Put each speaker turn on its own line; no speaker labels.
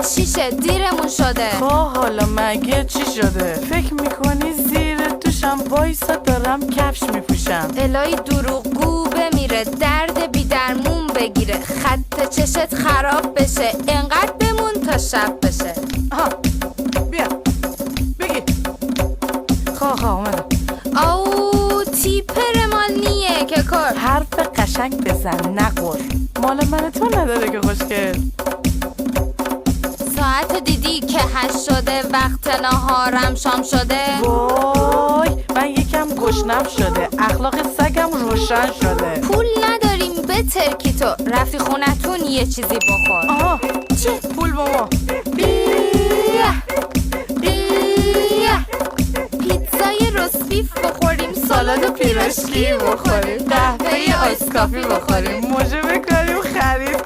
ساعت 6 دیرمون شده.
حالا مگه چی شده؟ فکر میکنی زیر دوشم وایسا دارم کفش میپوشم؟
الهی دروغگو بمیره، درد بی درمون بگیره، خط چشت خراب بشه، انقدر بمون تا شب بشه.
آها بیا بگی. اومدم.
او تیپ رمانیه که کار
حرف قشنگ بزن نقر، مال من تو نداره که خوشگل.
ساعت دیدی که 8 شده، وقت نهارم شام شده.
وای من یکم گشنم شده، اخلاق سگم روشن شده.
پول نداریم به ترکی تو، رفتی خونتون یه چیزی بخور.
آها چه پول بابا؟
بیا پیتزای روسبیف بخوریم،
سالاد پیراشکی بخوریم، قهوه آیس کافی بخوریم، موجه بکنیم خرید